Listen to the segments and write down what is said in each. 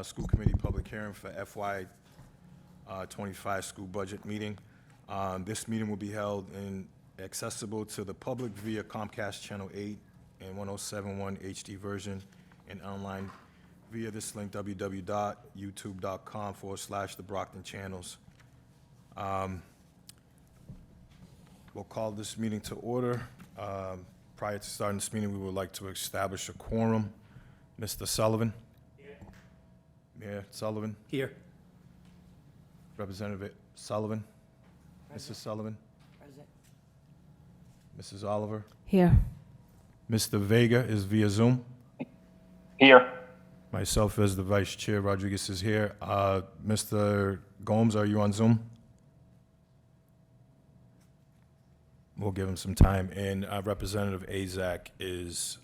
School Committee public hearing for FY25 school budget meeting. This meeting will be held and accessible to the public via Comcast Channel 8 and 1071 HD version, and online via this link, www.youtube.com/TheBrocktonChannels. We'll call this meeting to order. Prior to starting this meeting, we would like to establish a quorum. Mr. Sullivan? Here. Mayor Sullivan? Here. Representative Sullivan? Present. Mrs. Sullivan? Present. Mrs. Oliver? Here. Mr. Vega is via Zoom. Here. Myself as the Vice Chair, Rodriguez is here. Mr. Gomes, are you on Zoom? We'll give him some time. And Representative Azak is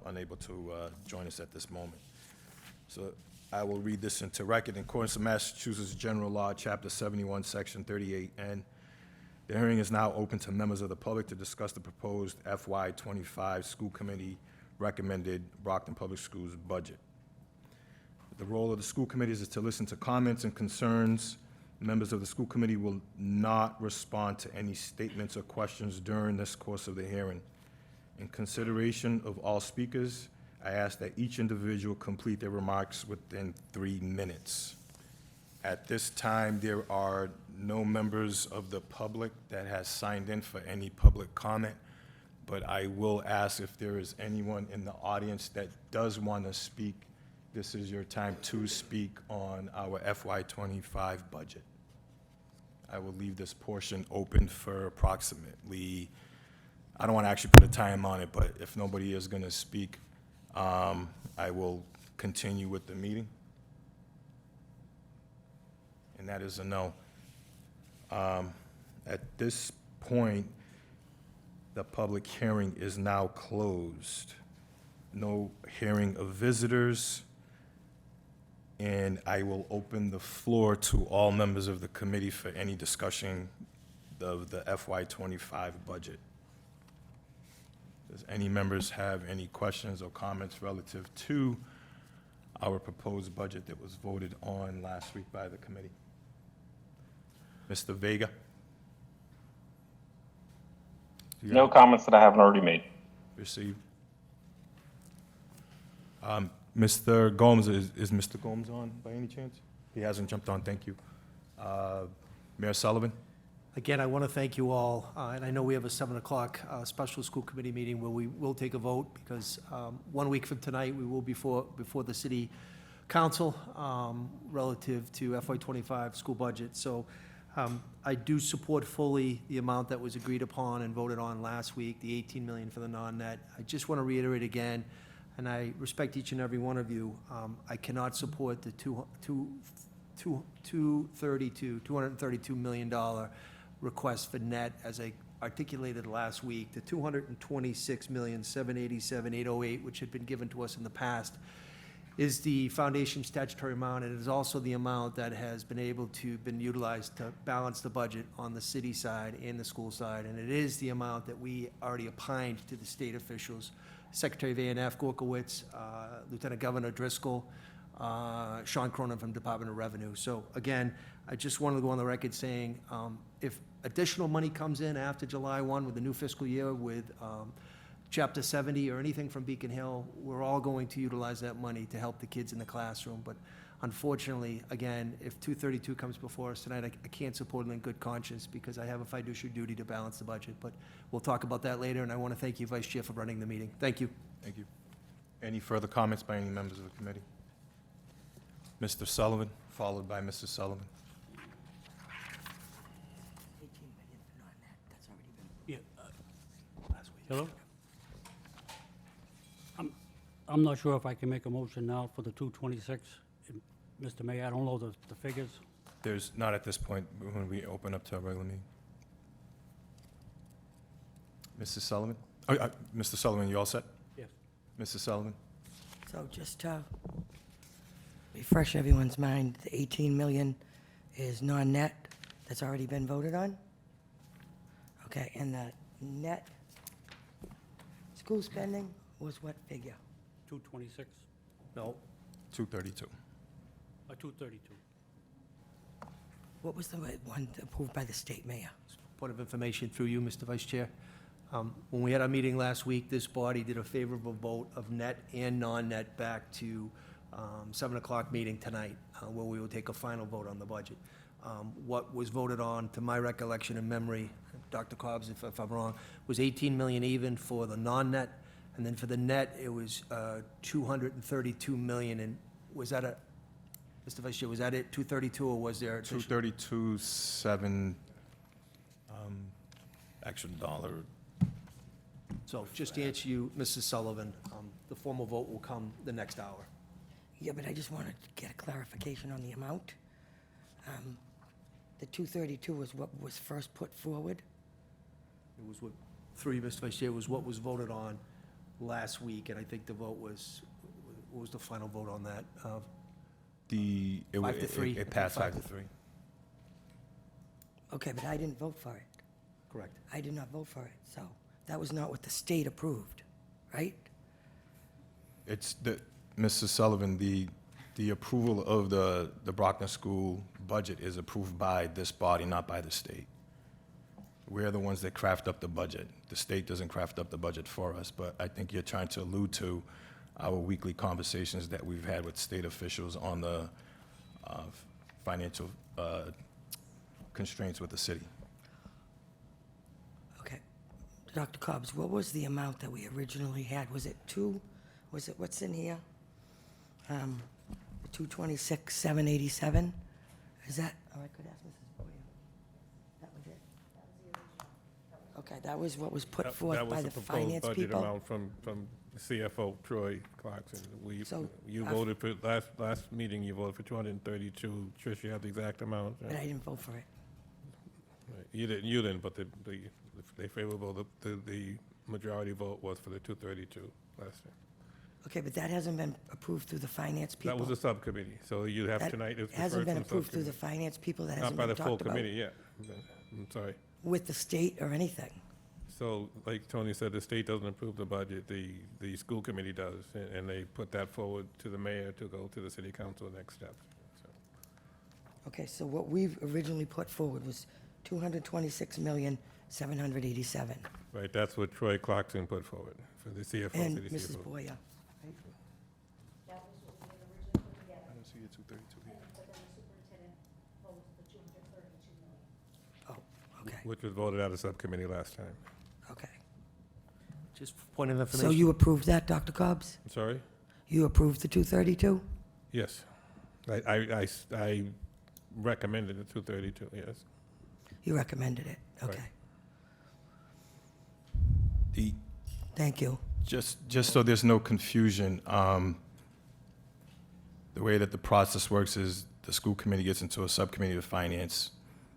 unable to join us at this moment. So I will read this into record. In accordance with Massachusetts General Law, Chapter 71, Section 38N, the hearing is now open to members of the public to discuss the proposed FY25 School Committee recommended Brockton Public Schools budget. The role of the school committee is to listen to comments and concerns. Members of the school committee will not respond to any statements or questions during this course of the hearing. In consideration of all speakers, I ask that each individual complete their remarks within 3 minutes. At this time, there are no members of the public that has signed in for any public comment, but I will ask if there is anyone in the audience that does want to speak. This is your time to speak on our FY25 budget. I will leave this portion open for approximately, I don't want to actually put a time on it, but if nobody is going to speak, I will continue with the meeting. And that is a no. At this point, the public hearing is now closed. No hearing of visitors. And I will open the floor to all members of the committee for any discussion of the FY25 budget. Does any members have any questions or comments relative to our proposed budget that was voted on last week by the committee? Mr. Vega? No comments that I haven't already made. Received. Mr. Gomes, is Mr. Gomes on by any chance? He hasn't jumped on, thank you. Mayor Sullivan? Again, I want to thank you all, and I know we have a 7 o'clock special school committee meeting where we will take a vote, because 1 week from tonight, we will be before the city council relative to FY25 school budget. So I do support fully the amount that was agreed upon and voted on last week, the $18 million for the non-net. I just want to reiterate again, and I respect each and every one of you, I cannot support the $232 million request for net, as I articulated last week. The $226,787,808, which had been given to us in the past, is the foundation statutory amount, and it is also the amount that has been utilized to balance the budget on the city side and the school side, and it is the amount that we already opined to the state officials, Secretary of A&F Gorkowitz, Lieutenant Governor Driscoll, Sean Cronin from Department of Revenue. So again, I just wanted to go on the record saying, if additional money comes in after July 1 with the new fiscal year with Chapter 70 or anything from Beacon Hill, we're all going to utilize that money to help the kids in the classroom. But unfortunately, again, if 232 comes before us tonight, I can't support it in good conscience, because I have a fiduciary duty to balance the budget. But we'll talk about that later, and I want to thank you, Vice Chair, for running the meeting. Thank you. Thank you. Any further comments by any members of the committee? Mr. Sullivan, followed by Mrs. Sullivan. 18 million for non-net, that's already been. Yeah. Last week. Hello? I'm not sure if I can make a motion now for the 226. Mr. Mayor, I don't know the figures. There's not at this point when we open up to a regular meeting. Mrs. Sullivan? Mr. Sullivan, you all set? Yes. Mrs. Sullivan? So just to refresh everyone's mind, the 18 million is non-net, that's already been voted on? Okay, and the net school spending was what figure? 226. No, 232. A 232. What was the one approved by the state mayor? Point of information through you, Mr. Vice Chair. When we had our meeting last week, this body did a favorable vote of net and non-net back to 7 o'clock meeting tonight, where we will take a final vote on the budget. What was voted on, to my recollection and memory, Dr. Cobbs, if I'm wrong, was 18 million even for the non-net, and then for the net, it was 232 million, and was that a, Mr. Vice Chair, was that it, 232, or was there? 232.7, actual dollar. So just to answer you, Mrs. Sullivan, the formal vote will come the next hour. Yeah, but I just wanted to get a clarification on the amount. The 232 was what was first put forward? It was what, through you, Mr. Vice Chair, was what was voted on last week, and I think the vote was, what was the final vote on that? Five to three. It passed 5 to 3. Okay, but I didn't vote for it. Correct. I did not vote for it, so that was not what the state approved, right? It's the, Mrs. Sullivan, the approval of the Brockton School budget is approved by this body, not by the state. We're the ones that craft up the budget. The state doesn't craft up the budget for us, but I think you're trying to allude to our weekly conversations that we've had with state officials on the financial constraints with the city. Okay. Dr. Cobbs, what was the amount that we originally had? Was it what's in here? 226,787? Is that, oh, I could ask Mrs. Boyer. That was it? Okay, that was what was put forth by the finance That was the proposed budget people? amount from CFO Troy Clarkson. So, You voted for, last meeting, you voted for 232. Trish, you have the exact amount? But I didn't vote for it. Right. You didn't, but they favorable, the majority vote was for the 232 last time. Okay, but that hasn't been approved through the finance people? That was a subcommittee, so you have tonight. That hasn't been approved through the finance people? That Not hasn't by been the full talked about committee yet. I'm sorry. with the state or anything? So, like Tony said, the state doesn't approve the budget, the school committee does, and they put that forward to the mayor to go to the city council next step. So, Okay, so what we've originally put forward was 226,787,000. right, that's what Troy Clarkson put forward for the CFO, And city Mrs. CFO. Boyer? I don't see it 232 here. Oh, okay, Which was voted out of subcommittee last time. okay. Just point of So information. you approved that, Dr. Cobbs? I'm sorry? You approved the 232? Yes. I recommended the 232, yes. You recommended it, Right. okay. The, Thank you. just so there's no confusion, the way that the process works is the school committee gets into a subcommittee of finance.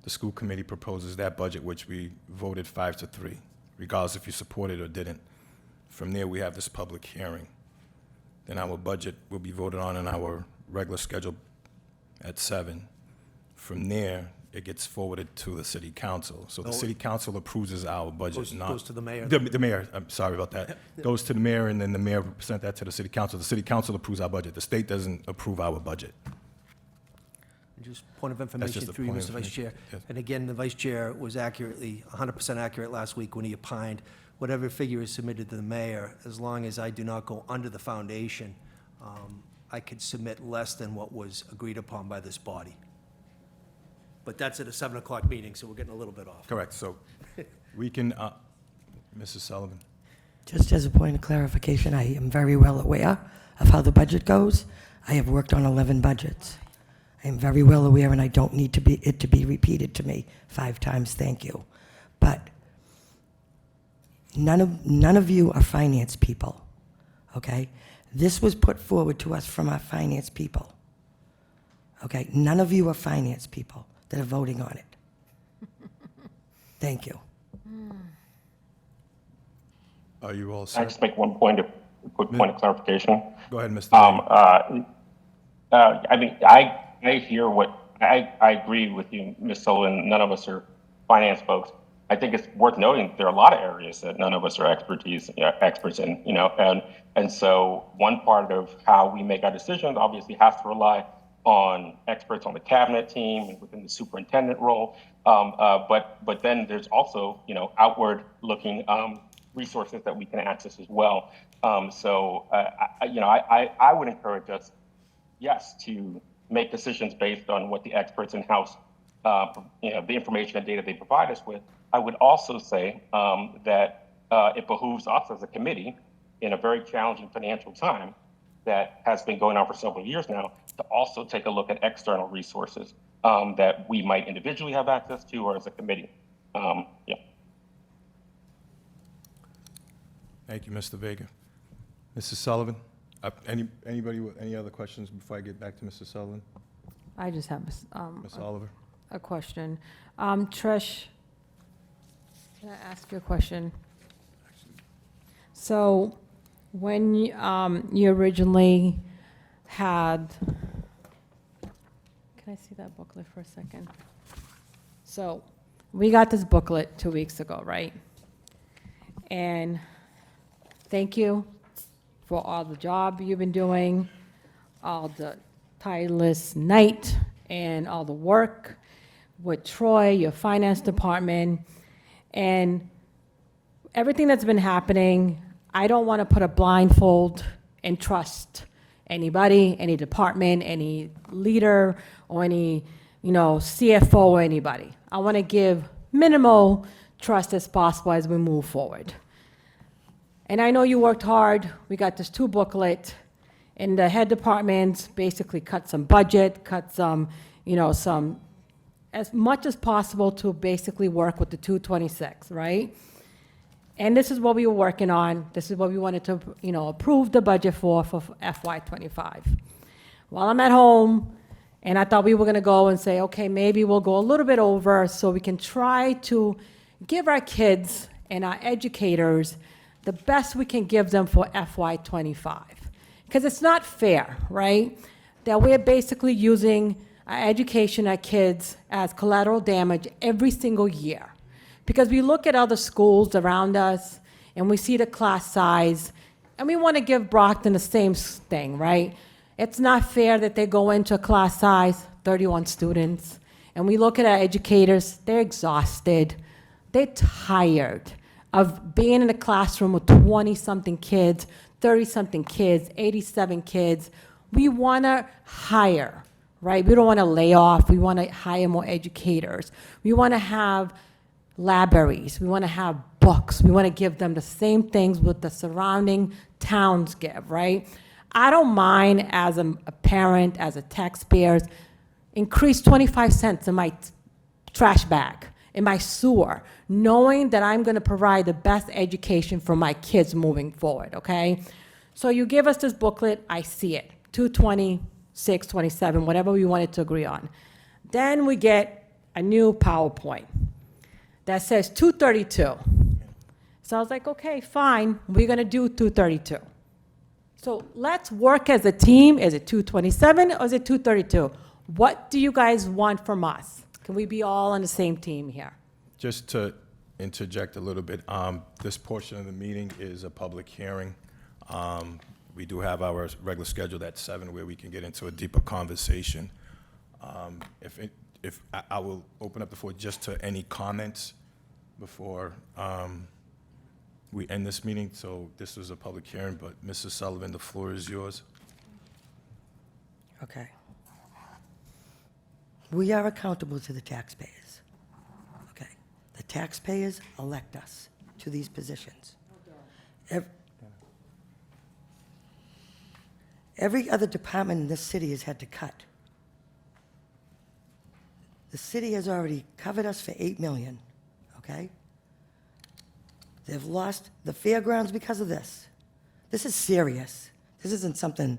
The school committee proposes that budget, which we voted 5 to 3, regardless if you support it or didn't. From there, we have this public hearing. Then our budget will be voted on in our regular schedule at 7. From there, it gets forwarded to the city council. So the Oh. city council approves our budget, not. Goes to the mayor. The mayor, I'm sorry about that. Goes to the mayor, and then the mayor will present that to the city council. The city council approves our budget. The state doesn't approve our budget. Just point of information just a through you, point Mr. of Vice Chair. information, yes. And again, the Vice Chair was accurately, 100% accurate last week when he opined, whatever figure is submitted to the mayor, as long as I do not go under the foundation, I could submit less than what was agreed upon by this body. But that's at a 7 o'clock meeting, so we're getting a little bit off. Correct, so we can, Mrs. Sullivan, Just as a point of clarification, I am very well aware of how the budget goes. I have worked on 11 budgets. I am very well aware, and I don't need it to be repeated to me 5 times, thank you. But none of you are finance people, okay? This was put forward to us from our finance people, okay? None of you are finance people that are voting on it. Thank you. are you all I set? just make one point of clarification. Go ahead, Mr. Lee. I mean, I hear what, I agree with you, Ms. Sullivan. None of us are finance folks. I think it's worth noting that there are a lot of areas that none of us are experts in, and so one part of how we make our decisions obviously has to rely on experts on the cabinet team and within the superintendent role. But then there's also, outward looking resources that we can access as well. I would encourage us, yes, to make decisions based on what the experts in-house, the information and data they provide us with. I would also say that it behooves us as a committee in a very challenging financial time that has been going on for several years now to also take a look at external resources that we might individually have access to or as a committee. Yeah. Thank you, Mr. Vega. Mrs. Sullivan? Anybody with any other questions before I get back to Mr. Sullivan? I just have Ms. Oliver? a question. Trish, can I ask you a question? So when you originally had, can I see that booklet for a second? So we got this booklet 2 weeks ago, right? And thank you for all the job you've been doing, all the tireless night, and all the work with Troy, your finance department, and everything that's been happening. I don't want to put a blindfold and trust anybody, any department, any leader, or any, CFO or anybody. I want to give minimal trust as possible as we move forward. And I know you worked hard. We got this 2 booklet, and the head departments basically cut some budget, cut some, some, as much as possible to basically work with the 226, right? And this is what we were working on. This is what we wanted to, approve the budget for FY25. While I'm at home, and I thought we were gonna go and say, okay, maybe we'll go a little bit over so we can try to give our kids and our educators the best we can give them for FY25. Because it's not fair, right? That we're basically using our education, our kids, as collateral damage every single year. Because we look at other schools around us, and we see the class size, and we want to give Brockton the same thing, right? It's not fair that they go into a class size, 31 students, and we look at our educators, they're exhausted, they're tired of being in a classroom with 20-something kids, 30-something kids, 87 kids. We want to hire, right? We don't want to lay off. We want to hire more educators. We want to have libraries. We want to have books. We want to give them the same things with the surrounding towns give, right? I don't mind as a parent, as a taxpayer, increase 25 cents in my trash bag, in my sewer, knowing that I'm going to provide the best education for my kids moving forward, okay? So you give us this booklet, I see it, 226, 27, whatever we wanted to agree on. Then we get a new PowerPoint that says 232. So I was like, okay, fine, we're going to do 232. So let's work as a team. Is it 227 or is it 232? What do you guys want from us? Can we be all on the same team here? Just to interject a little bit, this portion of the meeting is a public hearing. We do have our regular schedule at 7 where we can get into a deeper conversation. I will open up the floor just to any comments before we end this meeting. So this was a public hearing, but Mrs. Sullivan, the floor is yours. Okay. We are accountable to the taxpayers. Okay. The taxpayers elect us to these positions. Every other department in this city has had to cut. The city has already covered us for $8 million, okay? They've lost the fairgrounds because of this. This is serious. This isn't something,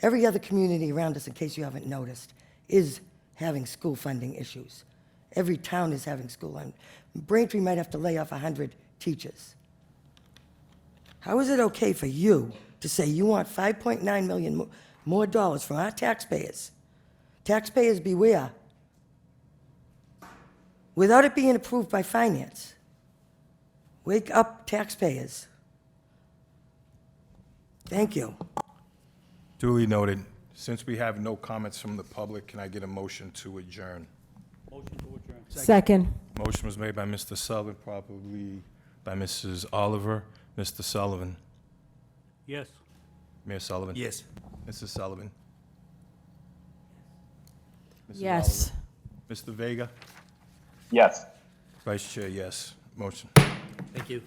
every other community around us, in case you haven't noticed, is having school funding issues. Every town is having school funding. Braintree might have to lay off 100 teachers. How is it okay for you to say you want $5.9 million more dollars from our taxpayers? Taxpayers beware. Without it being approved by finance. Wake up, taxpayers. Thank you. Duly noted. Since we have no comments from the public, can I get a motion to adjourn? Motion to adjourn. Second. Motion was made by Mr. Sullivan, probably by Mrs. Oliver. Mr. Sullivan? Yes. Mayor Sullivan? Yes. Mrs. Sullivan? Mrs. Yes. Oliver? Mr. Vega? Yes. Vice Chair, yes. Motion. Thank you.